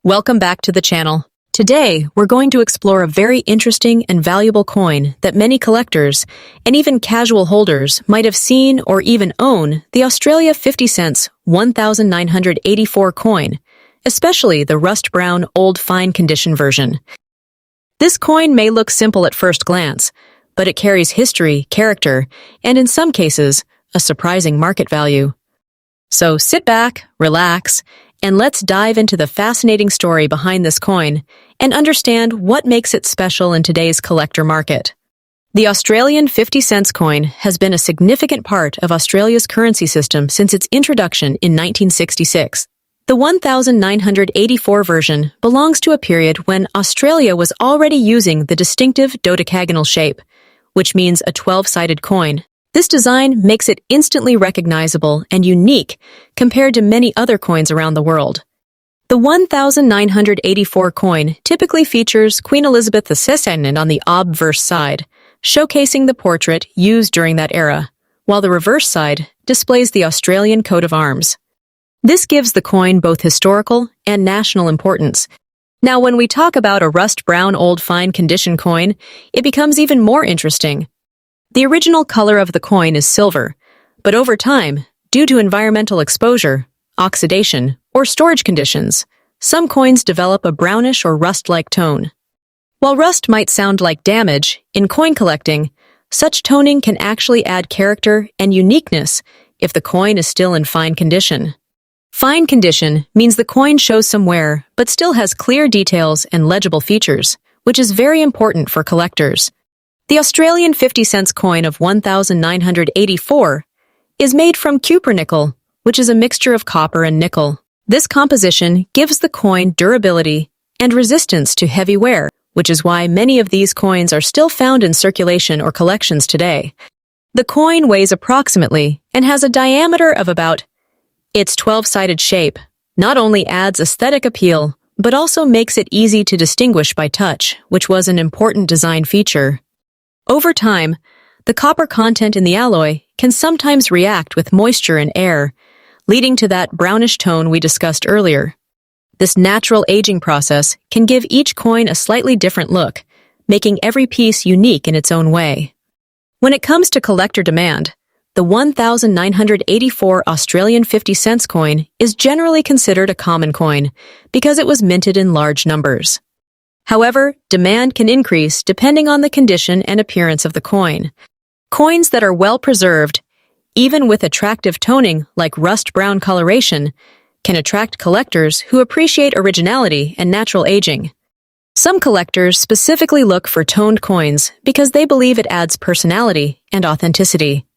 Welcome back to the channel. Today, we're going to explore a very interesting and valuable coin that many collectors, and even casual holders, might have seen or even own, the Australia 50 cents 1984 coin, especially the rust-brown old fine condition version. This coin may look simple at first glance, but it carries history, character, and in some cases, a surprising market value. So sit back, relax, and let's dive into the fascinating story behind this coin and understand what makes it special in today's collector market. The Australian 50 cents coin has been a significant part of Australia's currency system since its introduction in 1966. The 1984 version belongs to a period when Australia was already using the distinctive dodecagonal shape, which means a 12-sided coin. This design makes it instantly recognizable and unique compared to many other coins around the world. The 1984 coin typically features Queen Elizabeth II on the obverse side, showcasing the portrait used during that era, while the reverse side displays the Australian coat of arms. This gives the coin both historical and national importance. Now, when we talk about a rust-brown old fine condition coin, it becomes even more interesting. The original color of the coin is silver, but over time, due to environmental exposure, oxidation, or storage conditions, some coins develop a brownish or rust-like tone. While rust might sound like damage, in coin collecting, such toning can actually add character and uniqueness if the coin is still in fine condition. Fine condition means the coin shows some wear but still has clear details and legible features, which is very important for collectors. The Australian 50 cents coin of 1984 is made from cupronickel, which is a mixture of copper and nickel. This composition gives the coin durability and resistance to heavy wear, which is why many of these coins are still found in circulation or collections today. The coin weighs approximately and has a diameter of about. Its 12-sided shape not only adds aesthetic appeal, but also makes it easy to distinguish by touch, which was an important design feature. Over time, the copper content in the alloy can sometimes react with moisture and air, leading to that brownish tone we discussed earlier. This natural aging process can give each coin a slightly different look, making every piece unique in its own way. When it comes to collector demand, the 1984 Australian 50 cents coin is generally considered a common coin because it was minted in large numbers. However, demand can increase depending on the condition and appearance of the coin. Coins that are well preserved, even with attractive toning like rust-brown coloration, can attract collectors who appreciate originality and natural aging. Some collectors specifically look for toned coins because they believe it adds personality and authenticity.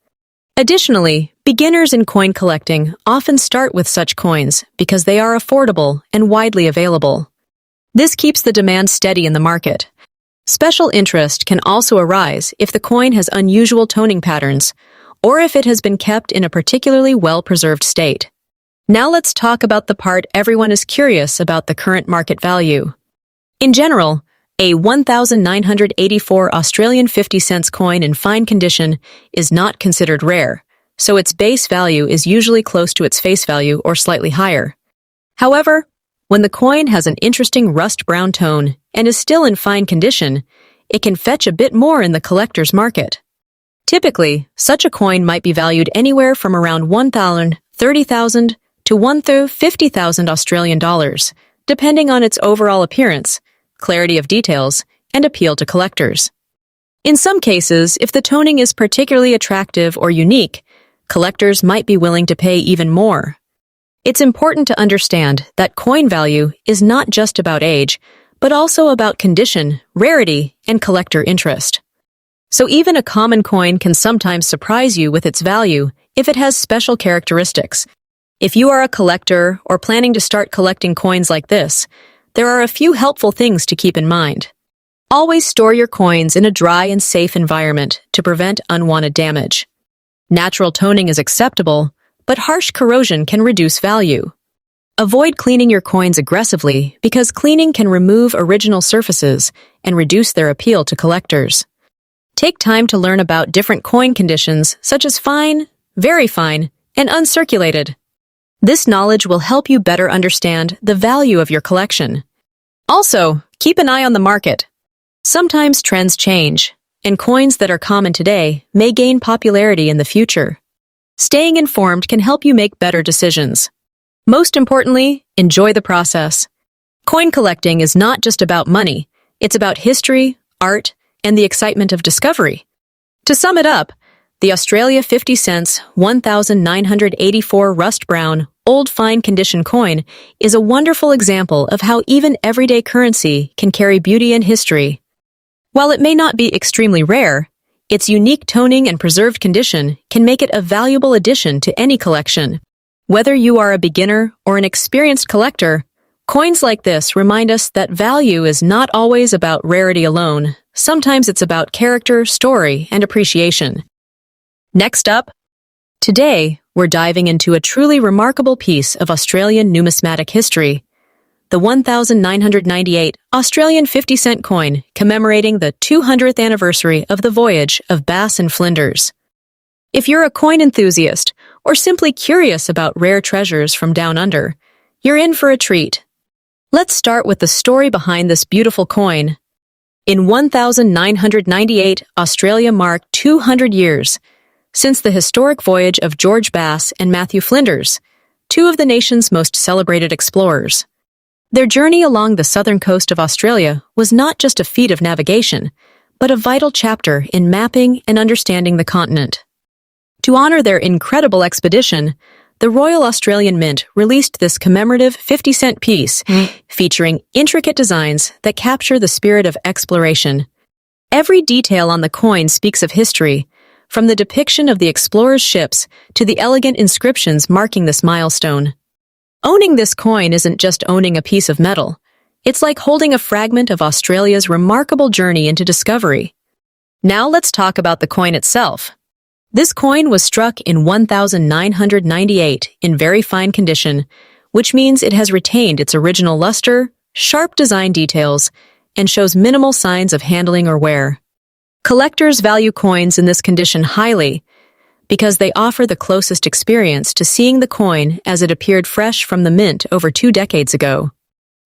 Additionally, beginners in coin collecting often start with such coins because they are affordable and widely available. This keeps the demand steady in the market. Special interest can also arise if the coin has unusual toning patterns, or if it has been kept in a particularly well-preserved state. Now let's talk about the part everyone is curious about: the current market value. In general, a 1984 Australian 50 cents coin in fine condition is not considered rare, so its base value is usually close to its face value or slightly higher. However, when the coin has an interesting rust-brown tone and is still in fine condition, it can fetch a bit more in the collector's market. Typically, such a coin might be valued anywhere from around $1,000, $30,000 to $150,000 Australian dollars, depending on its overall appearance, clarity of details, and appeal to collectors. In some cases, if the toning is particularly attractive or unique, collectors might be willing to pay even more. It's important to understand that coin value is not just about age, but also about condition, rarity, and collector interest. So even a common coin can sometimes surprise you with its value if it has special characteristics. If you are a collector or planning to start collecting coins like this, there are a few helpful things to keep in mind. Always store your coins in a dry and safe environment to prevent unwanted damage. Natural toning is acceptable, but harsh corrosion can reduce value. Avoid cleaning your coins aggressively because cleaning can remove original surfaces and reduce their appeal to collectors. Take time to learn about different coin conditions such as fine, very fine, and uncirculated. This knowledge will help you better understand the value of your collection. Also, keep an eye on the market. Sometimes trends change, and coins that are common today may gain popularity in the future. Staying informed can help you make better decisions. Most importantly, enjoy the process. Coin collecting is not just about money, it's about history, art, and the excitement of discovery. To sum it up, the Australia 50 cents 1984 rust brown, old fine condition coin is a wonderful example of how even everyday currency can carry beauty and history. While it may not be extremely rare, its unique toning and preserved condition can make it a valuable addition to any collection. Whether you are a beginner or an experienced collector, coins like this remind us that value is not always about rarity alone. Sometimes it's about character, story, and appreciation. Next up, today we're diving into a truly remarkable piece of Australian numismatic history, the 1998 Australian 50-cent coin commemorating the 200th anniversary of the voyage of Bass and Flinders. If you're a coin enthusiast or simply curious about rare treasures from down under, you're in for a treat. Let's start with the story behind this beautiful coin. In 1998, Australia marked 200 years since the historic voyage of George Bass and Matthew Flinders, two of the nation's most celebrated explorers. Their journey along the southern coast of Australia was not just a feat of navigation, but a vital chapter in mapping and understanding the continent. To honor their incredible expedition, the Royal Australian Mint released this commemorative 50-cent piece, featuring intricate designs that capture the spirit of exploration. Every detail on the coin speaks of history, from the depiction of the explorers' ships to the elegant inscriptions marking this milestone. Owning this coin isn't just owning a piece of metal. It's like holding a fragment of Australia's remarkable journey into discovery. Now let's talk about the coin itself. This coin was struck in 1998 in very fine condition, which means it has retained its original luster, sharp design details, and shows minimal signs of handling or wear. Collectors value coins in this condition highly because they offer the closest experience to seeing the coin as it appeared fresh from the mint over 2 decades ago.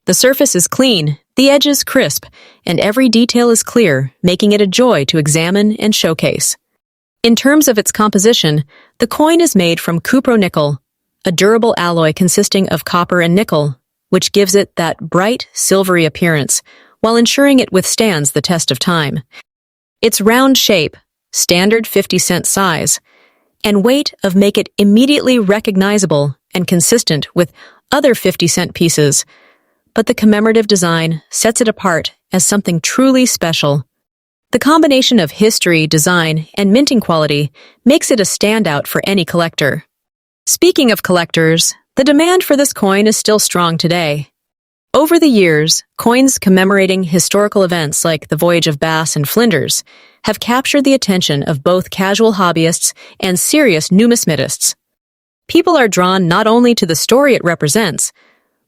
The surface is clean, the edges crisp, and every detail is clear, making it a joy to examine and showcase. In terms of its composition, the coin is made from cupro-nickel, a durable alloy consisting of copper and nickel, which gives it that bright, silvery appearance, while ensuring it withstands the test of time. Its round shape, standard 50-cent size, and weight of make it immediately recognizable and consistent with other 50-cent pieces, but the commemorative design sets it apart as something truly special. The combination of history, design, and minting quality makes it a standout for any collector. Speaking of collectors, the demand for this coin is still strong today. Over the years, coins commemorating historical events like the voyage of Bass and Flinders have captured the attention of both casual hobbyists and serious numismatists. People are drawn not only to the story it represents,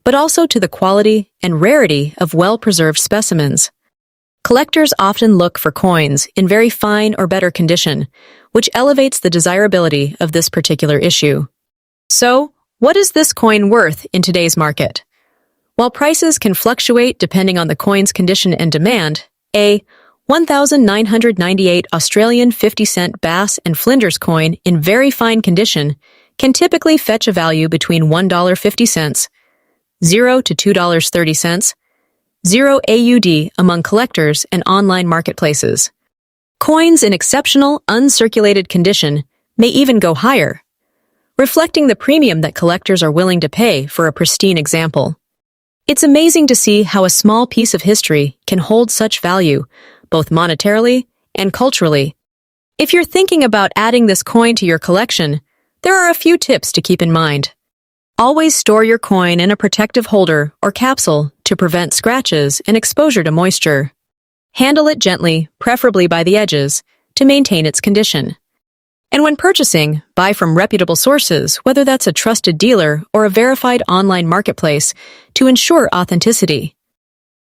but also to the quality and rarity of well-preserved specimens. Collectors often look for coins in very fine or better condition, which elevates the desirability of this particular issue. So, what is this coin worth in today's market? While prices can fluctuate depending on the coin's condition and demand, a 1998 Australian 50-cent Bass and Flinders coin in very fine condition can typically fetch a value between $1.50, $0 to $2.30, 0 AUD among collectors and online marketplaces. Coins in exceptional, uncirculated condition may even go higher, reflecting the premium that collectors are willing to pay for a pristine example. It's amazing to see how a small piece of history can hold such value, both monetarily and culturally. If you're thinking about adding this coin to your collection, there are a few tips to keep in mind. Always store your coin in a protective holder or capsule to prevent scratches and exposure to moisture. Handle it gently, preferably by the edges, to maintain its condition. And when purchasing, buy from reputable sources, whether that's a trusted dealer or a verified online marketplace, to ensure authenticity.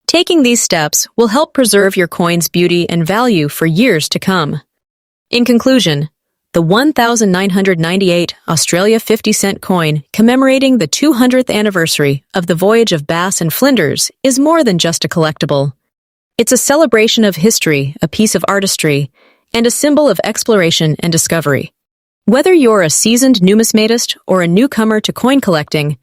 Taking these steps will help preserve your coin's beauty and value for years to come. In conclusion, the 1998 Australia 50-cent coin commemorating the 200th anniversary of the voyage of Bass and Flinders is more than just a collectible. It's a celebration of history, a piece of artistry, and a symbol of exploration and discovery. Whether you're a seasoned numismatist or a newcomer to coin collecting,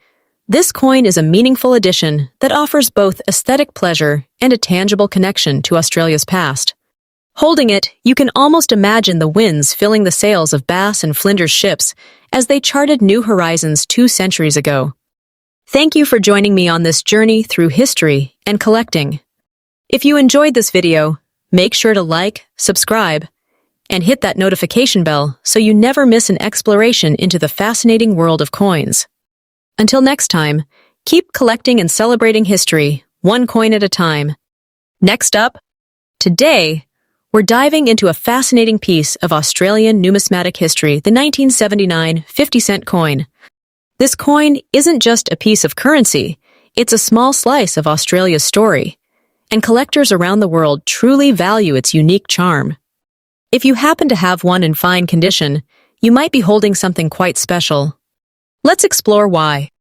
this coin is a meaningful addition that offers both aesthetic pleasure and a tangible connection to Australia's past. Holding it, you can almost imagine the winds filling the sails of Bass and Flinders ships as they charted new horizons 2 centuries ago. Thank you for joining me on this journey through history and collecting. If you enjoyed this video, make sure to like, subscribe, and hit that notification bell so you never miss an exploration into the fascinating world of coins. Until next time, keep collecting and celebrating history, one coin at a time. Next up, today, we're diving into a fascinating piece of Australian numismatic history, the 1979 50-cent coin. This coin isn't just a piece of currency, it's a small slice of Australia's story, and collectors around the world truly value its unique charm. If you happen to have one in fine condition, you might be holding something quite special. Let's explore why.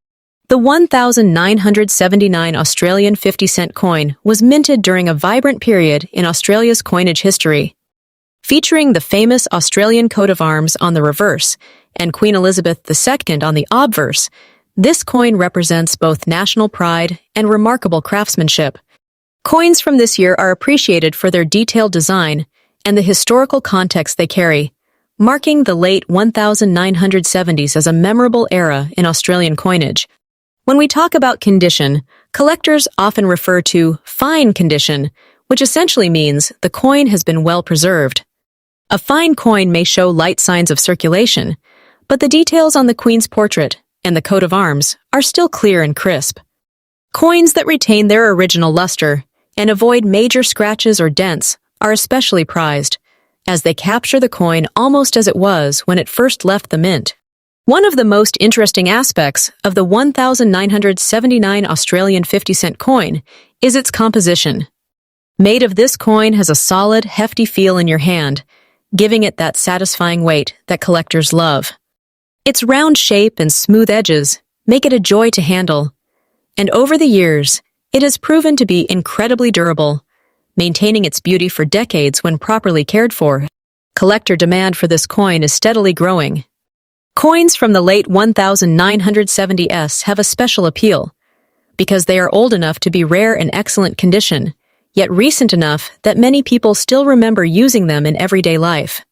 The 1979 Australian 50-cent coin was minted during a vibrant period in Australia's coinage history. Featuring the famous Australian coat of arms on the reverse and Queen Elizabeth II on the obverse, this coin represents both national pride and remarkable craftsmanship. Coins from this year are appreciated for their detailed design and the historical context they carry, marking the late 1970s as a memorable era in Australian coinage. When we talk about condition, collectors often refer to fine condition, which essentially means the coin has been well preserved. A fine coin may show light signs of circulation, but the details on the Queen's portrait and the coat of arms are still clear and crisp. Coins that retain their original luster and avoid major scratches or dents are especially prized, as they capture the coin almost as it was when it first left the mint. One of the most interesting aspects of the 1979 Australian 50-cent coin is its composition. Made of this coin has a solid, hefty feel in your hand, giving it that satisfying weight that collectors love. Its round shape and smooth edges make it a joy to handle, and over the years, it has proven to be incredibly durable, maintaining its beauty for decades when properly cared for. Collector demand for this coin is steadily growing. Coins from the late 1970s have a special appeal, because they are old enough to be rare and excellent condition, yet recent enough that many people still remember using them in everyday life.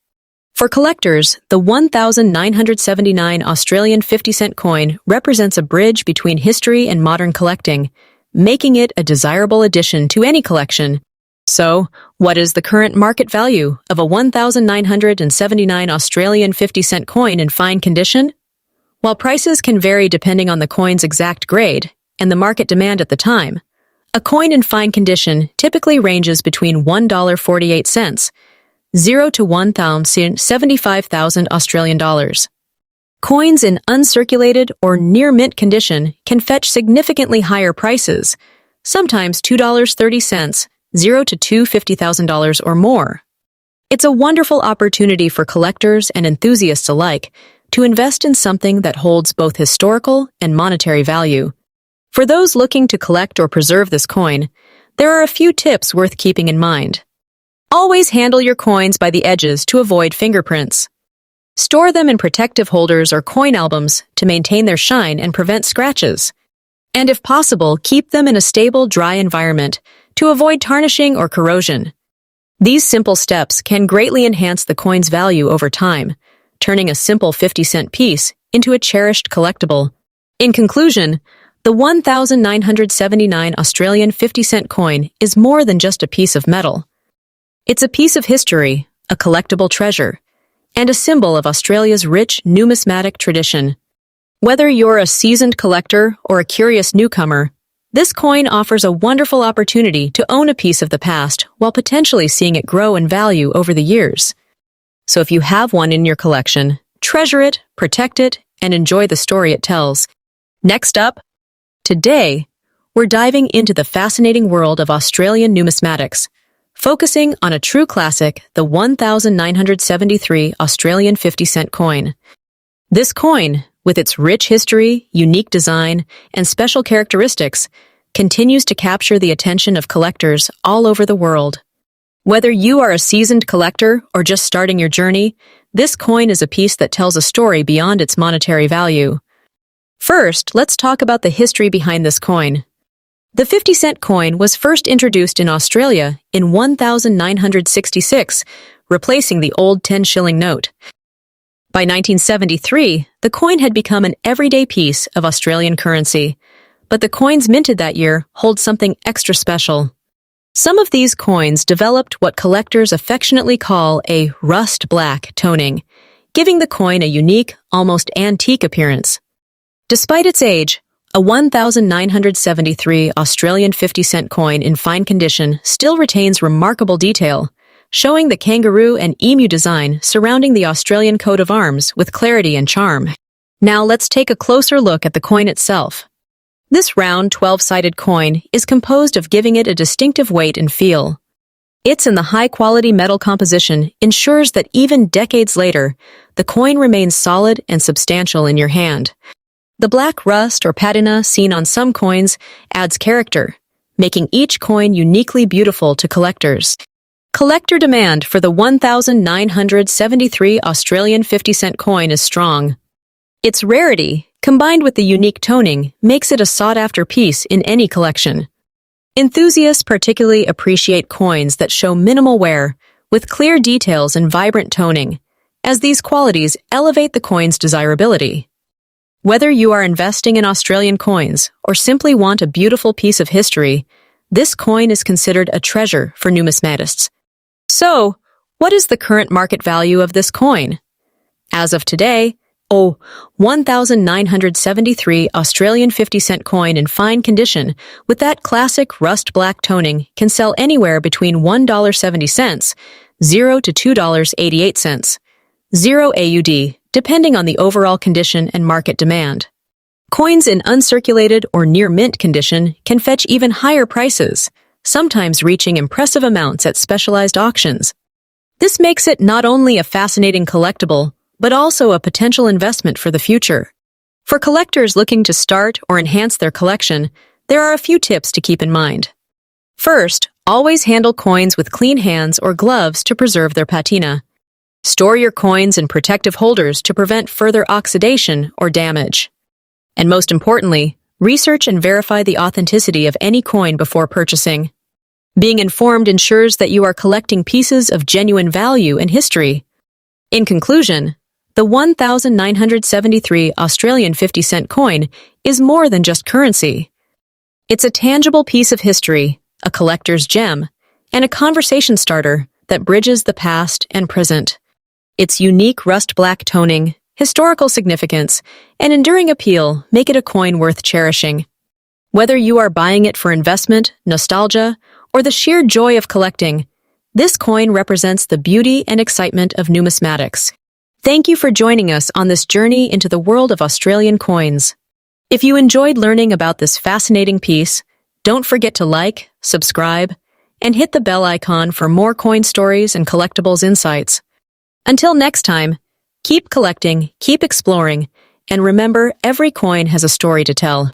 For collectors, the 1979 Australian 50-cent coin represents a bridge between history and modern collecting, making it a desirable addition to any collection. So, what is the current market value of a 1979 Australian 50-cent coin in fine condition? While prices can vary depending on the coin's exact grade and the market demand at the time, a coin in fine condition typically ranges between $1.48, 0 to 1,075,000 Australian dollars. Coins in uncirculated or near mint condition can fetch significantly higher prices, sometimes $2.30, 0 to $250,000 or more. It's a wonderful opportunity for collectors and enthusiasts alike to invest in something that holds both historical and monetary value. For those looking to collect or preserve this coin, there are a few tips worth keeping in mind. Always handle your coins by the edges to avoid fingerprints. Store them in protective holders or coin albums to maintain their shine and prevent scratches. And if possible, keep them in a stable, dry environment to avoid tarnishing or corrosion. These simple steps can greatly enhance the coin's value over time, turning a simple 50-cent piece into a cherished collectible. In conclusion, the 1979 Australian 50-cent coin is more than just a piece of metal. It's a piece of history, a collectible treasure, and a symbol of Australia's rich numismatic tradition. Whether you're a seasoned collector or a curious newcomer, this coin offers a wonderful opportunity to own a piece of the past while potentially seeing it grow in value over the years. So if you have one in your collection, treasure it, protect it, and enjoy the story it tells. Next up, today, we're diving into the fascinating world of Australian numismatics, focusing on a true classic, the 1973 Australian 50-cent coin. This coin, with its rich history, unique design, and special characteristics, continues to capture the attention of collectors all over the world. Whether you are a seasoned collector or just starting your journey, this coin is a piece that tells a story beyond its monetary value. First, let's talk about the history behind this coin. The 50-cent coin was first introduced in Australia in 1966, replacing the old 10-shilling note. By 1973, the coin had become an everyday piece of Australian currency, but the coins minted that year hold something extra special. Some of these coins developed what collectors affectionately call a rust black toning, giving the coin a unique, almost antique appearance. Despite its age, a 1973 Australian 50-cent coin in fine condition still retains remarkable detail, showing the kangaroo and emu design surrounding the Australian coat of arms with clarity and charm. Now let's take a closer look at the coin itself. This round 12-sided coin is composed of giving it a distinctive weight and feel. Its in the high-quality metal composition ensures that even decades later, the coin remains solid and substantial in your hand. The black rust or patina seen on some coins adds character, making each coin uniquely beautiful to collectors. Collector demand for the 1973 Australian 50-cent coin is strong. Its rarity, combined with the unique toning, makes it a sought-after piece in any collection. Enthusiasts particularly appreciate coins that show minimal wear, with clear details and vibrant toning, as these qualities elevate the coin's desirability. Whether you are investing in Australian coins or simply want a beautiful piece of history, this coin is considered a treasure for numismatists. So, what is the current market value of this coin? As of today, a 1973 Australian 50-cent coin in fine condition with that classic rust black toning can sell anywhere between $1.70, $0 to $2.88, 0 AUD, depending on the overall condition and market demand. Coins in uncirculated or near mint condition can fetch even higher prices, sometimes reaching impressive amounts at specialized auctions. This makes it not only a fascinating collectible, but also a potential investment for the future. For collectors looking to start or enhance their collection, there are a few tips to keep in mind. First, always handle coins with clean hands or gloves to preserve their patina. Store your coins in protective holders to prevent further oxidation or damage. And most importantly, research and verify the authenticity of any coin before purchasing. Being informed ensures that you are collecting pieces of genuine value and history. In conclusion, the 1973 Australian 50-cent coin is more than just currency. It's a tangible piece of history, a collector's gem, and a conversation starter that bridges the past and present. Its unique rust-black toning, historical significance, and enduring appeal make it a coin worth cherishing. Whether you are buying it for investment, nostalgia, or the sheer joy of collecting, this coin represents the beauty and excitement of numismatics. Thank you for joining us on this journey into the world of Australian coins. If you enjoyed learning about this fascinating piece, don't forget to like, subscribe, and hit the bell icon for more coin stories and collectibles insights. Until next time, keep collecting, keep exploring, and remember, every coin has a story to tell.